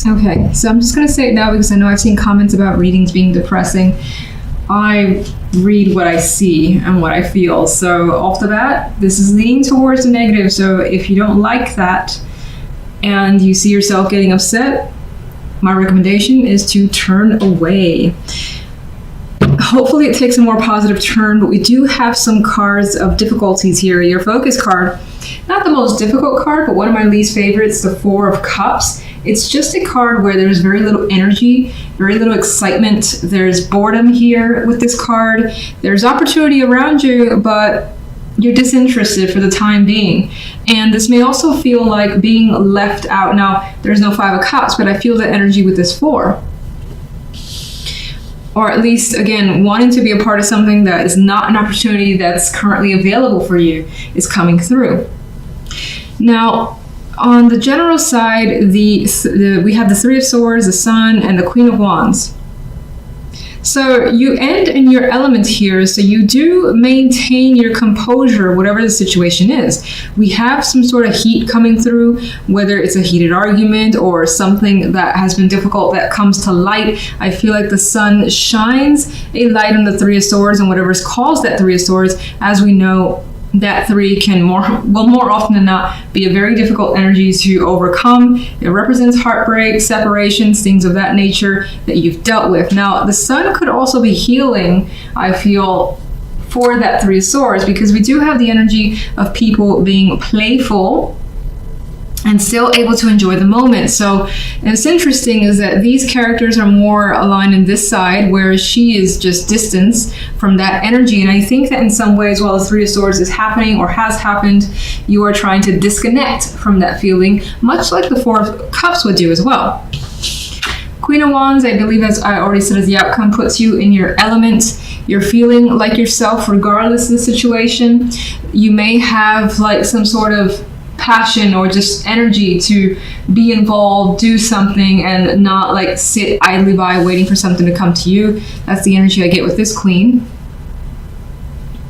Okay, so I'm just going to say it now because I know I've seen comments about readings being depressing. I read what I see and what I feel. So off the bat, this is leaning towards the negative. So if you don't like that and you see yourself getting upset, my recommendation is to turn away. Hopefully it takes a more positive turn, but we do have some cards of difficulties here. Your focus card, not the most difficult card, but one of my least favorites, the Four of Cups. It's just a card where there's very little energy, very little excitement. There's boredom here with this card. There's opportunity around you, but you're disinterested for the time being. And this may also feel like being left out. Now, there's no Five of Cups, but I feel the energy with this Four. Or at least, again, wanting to be a part of something that is not an opportunity that's currently available for you is coming through. Now, on the general side, we have the Three of Swords, the Sun, and the Queen of Wands. So you end in your element here, so you do maintain your composure, whatever the situation is. We have some sort of heat coming through, whether it's a heated argument or something that has been difficult that comes to light. I feel like the Sun shines a light on the Three of Swords, and whatever's caused that Three of Swords, as we know, that three can more often than not be a very difficult energy to overcome. It represents heartbreak, separations, things of that nature that you've dealt with. Now, the Sun could also be healing, I feel, for that Three of Swords, because we do have the energy of people being playful and still able to enjoy the moment. So it's interesting is that these characters are more aligned in this side, whereas she is just distance from that energy. And I think that in some ways, while the Three of Swords is happening or has happened, you are trying to disconnect from that feeling, much like the Four of Cups would do as well. Queen of Wands, I believe, as I already said, as the outcome, puts you in your element. You're feeling like yourself regardless of the situation. You may have like some sort of passion or just energy to be involved, do something, and not like sit idly by waiting for something to come to you. That's the energy I get with this Queen.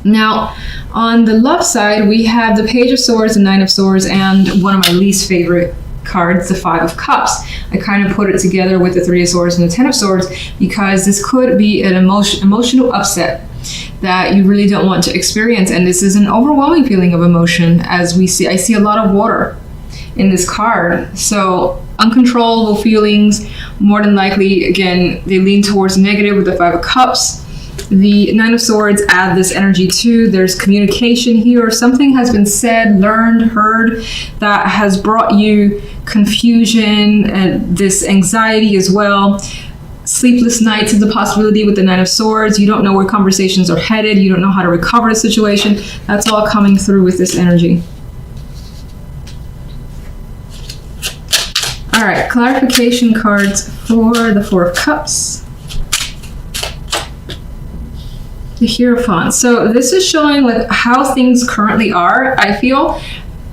Now, on the love side, we have the Page of Swords, the Nine of Swords, and one of my least favorite cards, the Five of Cups. I kind of put it together with the Three of Swords and the Ten of Swords because this could be an emotional upset that you really don't want to experience, and this is an overwhelming feeling of emotion. As we see, I see a lot of water in this card, so uncontrollable feelings. More than likely, again, they lean towards negative with the Five of Cups. The Nine of Swords add this energy too. There's communication here. Something has been said, learned, heard that has brought you confusion and this anxiety as well. Sleepless nights is a possibility with the Nine of Swords. You don't know where conversations are headed. You don't know how to recover the situation. That's all coming through with this energy. All right, clarification cards for the Four of Cups. The Hierophant. So this is showing like how things currently are, I feel,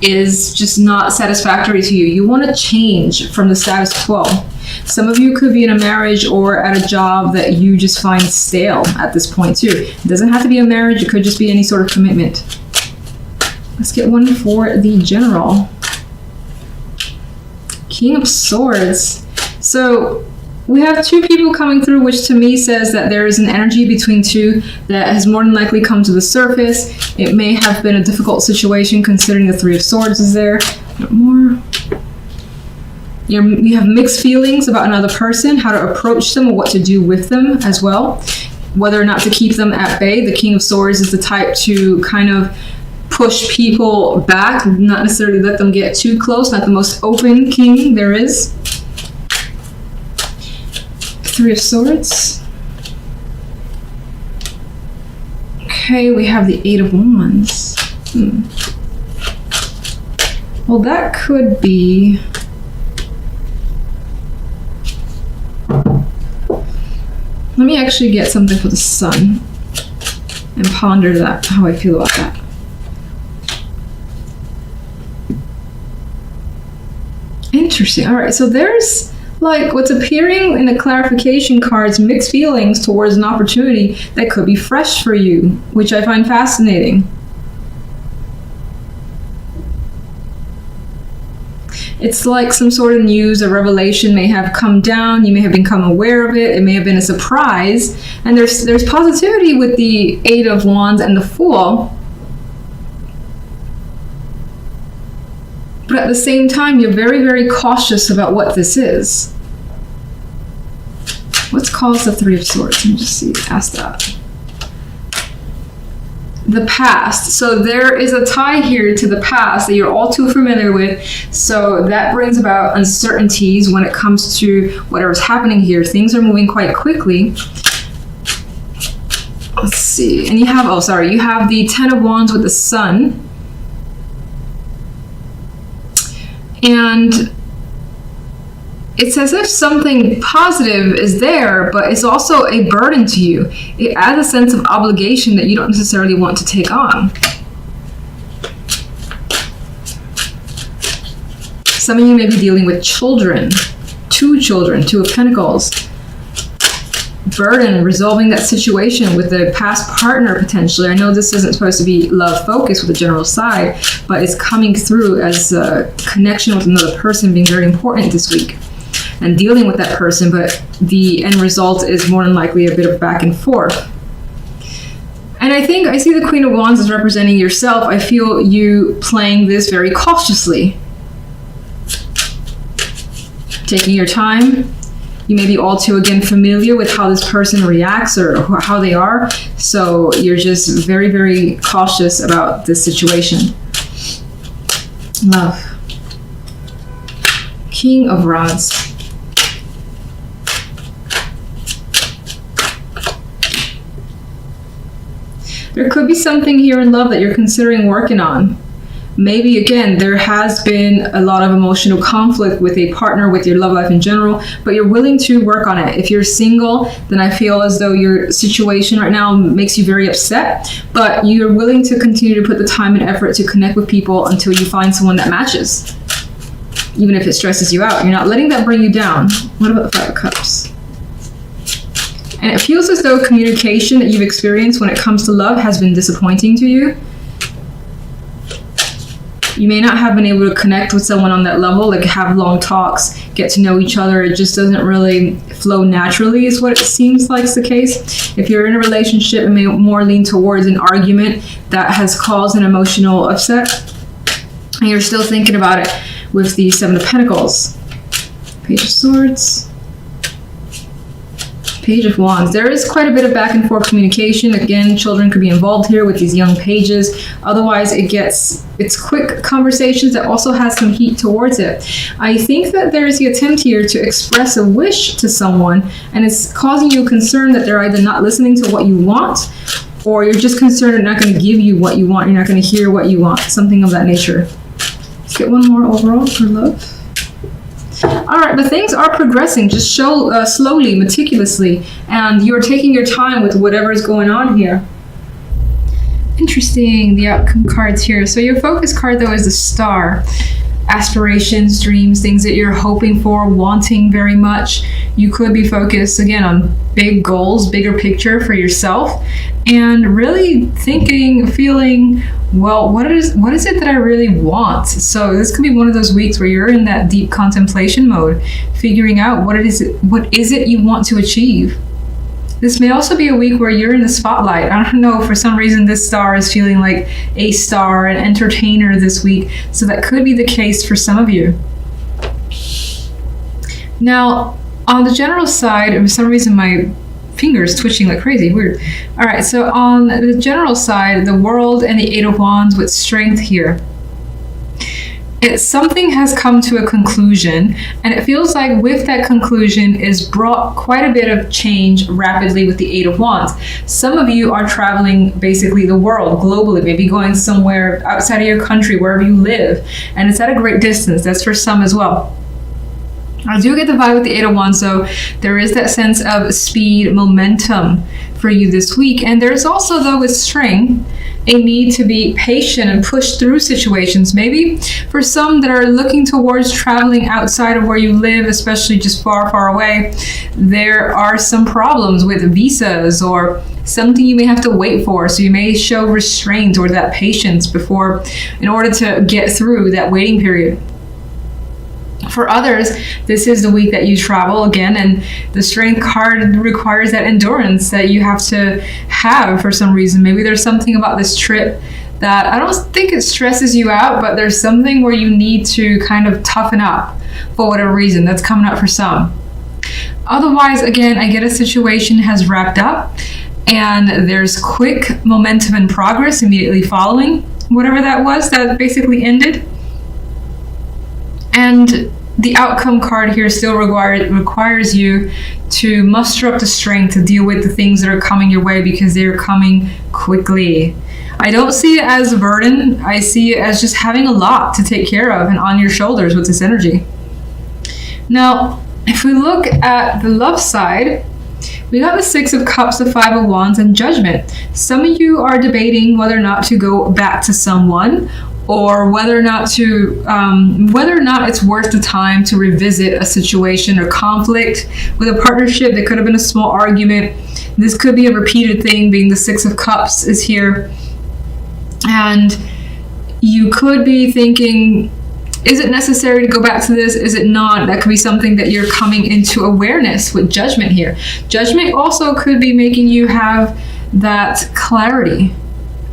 is just not satisfactory to you. You want to change from the status quo. Some of you could be in a marriage or at a job that you just find stale at this point too. It doesn't have to be a marriage. It could just be any sort of commitment. Let's get one for the General. King of Swords. So we have two people coming through, which to me says that there is an energy between two that has more than likely come to the surface. It may have been a difficult situation considering the Three of Swords is there. More. You have mixed feelings about another person, how to approach them or what to do with them as well. Whether or not to keep them at bay. The King of Swords is the type to kind of push people back, not necessarily let them get too close, not the most open king there is. Three of Swords. Okay, we have the Eight of Wands. Well, that could be... Let me actually get something for the Sun and ponder that, how I feel about that. Interesting. All right, so there's like what's appearing in the clarification cards, mixed feelings towards an opportunity that could be fresh for you, which I find fascinating. It's like some sort of news, a revelation may have come down. You may have become aware of it. It may have been a surprise. And there's positivity with the Eight of Wands and the Fool. But at the same time, you're very, very cautious about what this is. What's caused the Three of Swords? Let me just see. Ask that. The past. So there is a tie here to the past that you're all too familiar with. So that brings about uncertainties when it comes to whatever's happening here. Things are moving quite quickly. Let's see. And you have, you have the Ten of Wands with the Sun. And it's as if something positive is there, but it's also a burden to you. It adds a sense of obligation that you don't necessarily want to take on. Some of you may be dealing with children. Two of Pentacles. Burden, resolving that situation with a past partner potentially. I know this isn't supposed to be love focused with the general side, but it's coming through as a connection with another person being very important this week. And dealing with that person, but the end result is more than likely a bit of back and forth. And I see the Queen of Wands as representing yourself. I feel you playing this very cautiously. Taking your time. You may be all too, again, familiar with how this person reacts or how they are. So you're just very, very cautious about this situation. Love. King of Rods. There could be something here in love that you're considering working on. Maybe, again, there has been a lot of emotional conflict with a partner, with your love life in general, but you're willing to work on it. If you're single, then I feel as though your situation right now makes you very upset, but you're willing to continue to put the time and effort to connect with people until you find someone that matches. Even if it stresses you out, you're not letting that bring you down. What about the Five of Cups? And it feels as though communication that you've experienced when it comes to love has been disappointing to you. You may not have been able to connect with someone on that level, like have long talks, get to know each other. It just doesn't really flow naturally is what it seems like is the case. If you're in a relationship, it may more lean towards an argument that has caused an emotional upset. And you're still thinking about it with the Seven of Pentacles. Page of Swords. Page of Wands. There is quite a bit of back and forth communication. Again, children could be involved here with these young pages. Otherwise, it's quick conversations that also has some heat towards it. I think that there is the attempt here to express a wish to someone, and it's causing you concern that they're either not listening to what you want, or you're just concerned they're not going to give you what you want. You're not going to hear what you want. Something of that nature. Let's get one more overall for love. All right, but things are progressing. Just show slowly, meticulously, and you're taking your time with whatever is going on here. Interesting, the outcome cards here. So your focus card, though, is the Star. Aspirations, dreams, things that you're hoping for, wanting very much. You could be focused, again, on big goals, bigger picture for yourself, and really thinking, feeling, well, what is it that I really want? So this could be one of those weeks where you're in that deep contemplation mode, figuring out what is it you want to achieve. This may also be a week where you're in the spotlight. I don't know, for some reason this star is feeling like a star, an entertainer this week. So that could be the case for some of you. Now, on the general side, for some reason my fingers twitching like crazy, weird. All right, so on the general side, the World and the Eight of Wands with Strength here. Something has come to a conclusion, and it feels like with that conclusion is brought quite a bit of change rapidly with the Eight of Wands. Some of you are traveling basically the world globally, maybe going somewhere outside of your country, wherever you live, and it's at a great distance. That's for some as well. I do get the vibe with the Eight of Wands, though. There is that sense of speed, momentum for you this week. And there's also, though, with Strength, a need to be patient and push through situations. Maybe for some that are looking towards traveling outside of where you live, especially just far, far away, there are some problems with visas or something you may have to wait for. So you may show restraint or that patience in order to get through that waiting period. For others, this is the week that you travel again, and the strength card requires that endurance that you have to have for some reason. Maybe there's something about this trip that I don't think it stresses you out, but there's something where you need to kind of toughen up for whatever reason. That's coming up for some. Otherwise, again, I get a situation has wrapped up and there's quick momentum and progress immediately following whatever that was that basically ended. And the outcome card here still requires you to muster up the strength to deal with the things that are coming your way, because they're coming quickly. I don't see it as a burden. I see it as just having a lot to take care of and on your shoulders with this energy. Now, if we look at the love side, we got the Six of Cups, the Five of Wands, and Judgment. Some of you are debating whether or not to go back to someone, or whether or not it's worth the time to revisit a situation or conflict with a partnership. That could have been a small argument. This could be a repeated thing, being the Six of Cups is here. And you could be thinking, is it necessary to go back to this? Is it not? That could be something that you're coming into awareness with Judgment here. Judgment also could be making you have that clarity,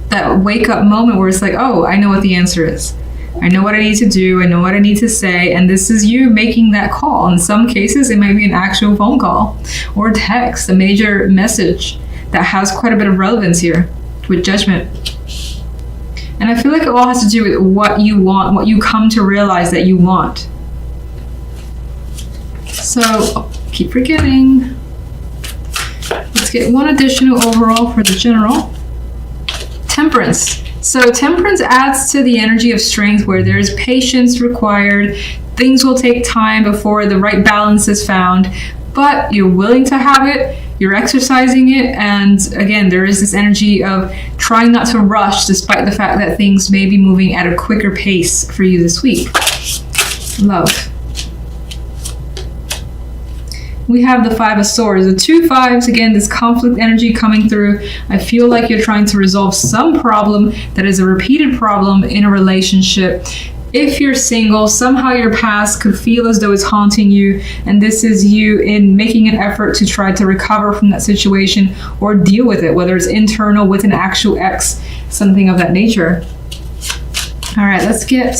that wake up moment where it's like, oh, I know what the answer is. I know what I need to do. I know what I need to say. And this is you making that call. In some cases, it might be an actual phone call or text, a major message that has quite a bit of relevance here with Judgment. And I feel like it all has to do with what you want, what you come to realize that you want. So, keep forgetting. Let's get one additional overall for the general. Temperance. So Temperance adds to the energy of strength, where there's patience required. Things will take time before the right balance is found, but you're willing to have it, you're exercising it, and again, there is this energy of trying not to rush despite the fact that things may be moving at a quicker pace for you this week. Love. We have the Five of Swords. The two fives, again, this conflict energy coming through. I feel like you're trying to resolve some problem that is a repeated problem in a relationship. If you're single, somehow your past could feel as though it's haunting you, and this is you in making an effort to try to recover from that situation or deal with it, whether it's internal with an actual ex, something of that nature. All right, let's get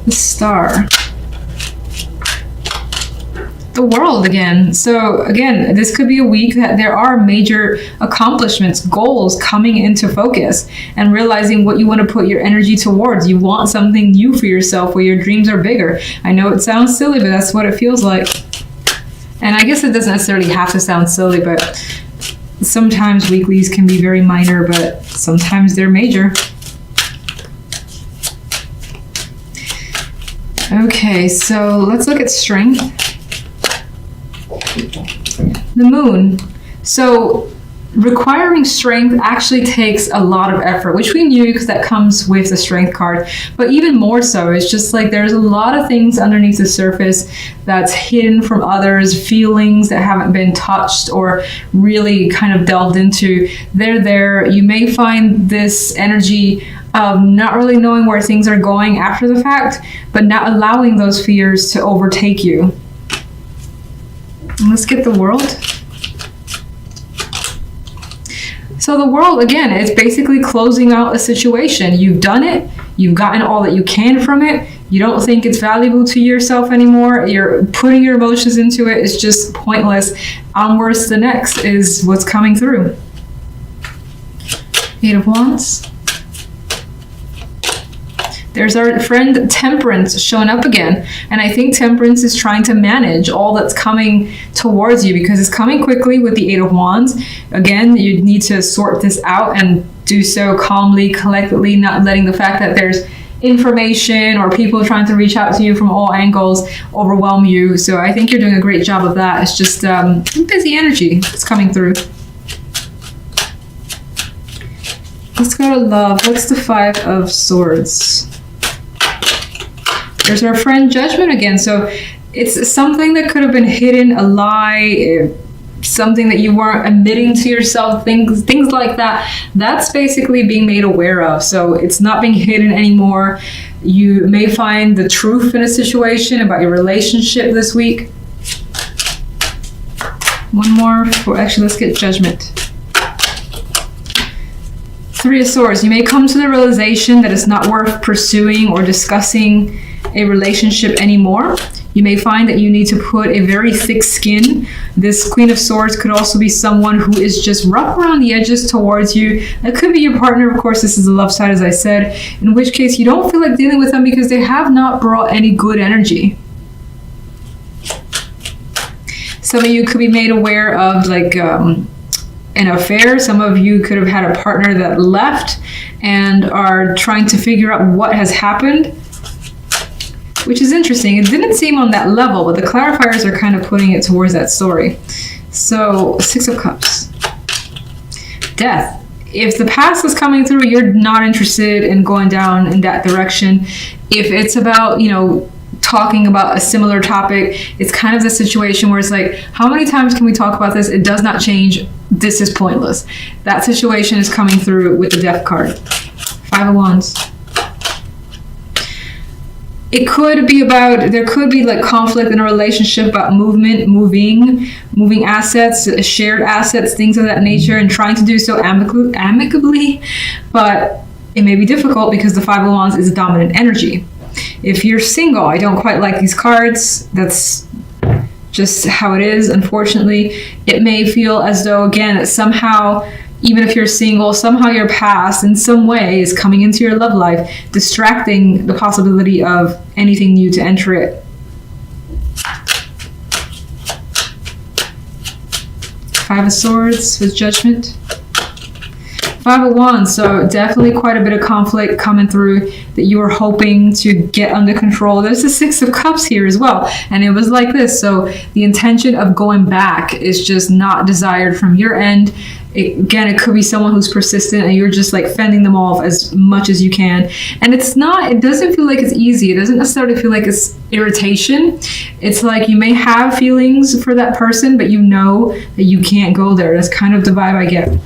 the Star. The World again. So again, this could be a week that there are major accomplishments, goals coming into focus, and realizing what you want to put your energy towards. You want something new for yourself where your dreams are bigger. I know it sounds silly, but that's what it feels like. And I guess it doesn't necessarily have to sound silly, but sometimes weeklies can be very minor, but sometimes they're major. Okay, so let's look at strength. The Moon. So requiring strength actually takes a lot of effort, which we knew because that comes with the Strength card. But even more so, it's just like there's a lot of things underneath the surface that's hidden from others, feelings that haven't been touched or really kind of delved into. They're there. You may find this energy of not really knowing where things are going after the fact, but not allowing those fears to overtake you. Let's get the World. So the World, again, it's basically closing out a situation. You've done it. You've gotten all that you can from it. You don't think it's valuable to yourself anymore. You're putting your emotions into it. It's just pointless. Onwards to the next is what's coming through. Eight of Wands. There's our friend Temperance showing up again. And I think Temperance is trying to manage all that's coming towards you because it's coming quickly with the Eight of Wands. Again, you need to sort this out and do so calmly, collectively, not letting the fact that there's information or people trying to reach out to you from all angles overwhelm you. So I think you're doing a great job of that. It's just busy energy that's coming through. Let's go to love. What's the Five of Swords? There's our friend Judgment again. So it's something that could have been hidden, a lie, something that you weren't admitting to yourself, things like that. That's basically being made aware of. So it's not being hidden anymore. You may find the truth in a situation about your relationship this week. One more. Actually, let's get Judgment. Three of Swords. You may come to the realization that it's not worth pursuing or discussing a relationship anymore. You may find that you need to put a very thick skin. This Queen of Swords could also be someone who is just rough around the edges towards you. That could be your partner. Of course, this is the love side, as I said, in which case you don't feel like dealing with them because they have not brought any good energy. Some of you could be made aware of like an affair. Some of you could have had a partner that left and are trying to figure out what has happened, which is interesting. It didn't seem on that level, but the clarifiers are kind of putting it towards that story. So, Six of Cups. Death. If the past is coming through, you're not interested in going down in that direction. If it's about, talking about a similar topic, it's kind of the situation where it's like, how many times can we talk about this? It does not change. This is pointless. That situation is coming through with the Death card. Five of Wands. It could be about, there could be like conflict in a relationship about movement, moving assets, shared assets, things of that nature, and trying to do so amicably, but it may be difficult because the Five of Wands is dominant energy. If you're single, I don't quite like these cards. That's just how it is, unfortunately. It may feel as though, again, that somehow, even if you're single, somehow your past in some way is coming into your love life, distracting the possibility of anything new to enter it. Five of Swords with Judgment. Five of Wands, so definitely quite a bit of conflict coming through that you were hoping to get under control. There's a Six of Cups here as well, and it was like this. So the intention of going back is just not desired from your end. It could be someone who's persistent and you're just like fending them off as much as you can. And it doesn't feel like it's easy. It doesn't necessarily feel like it's irritation. It's like you may have feelings for that person, but you know that you can't go there. That's kind of the vibe I get.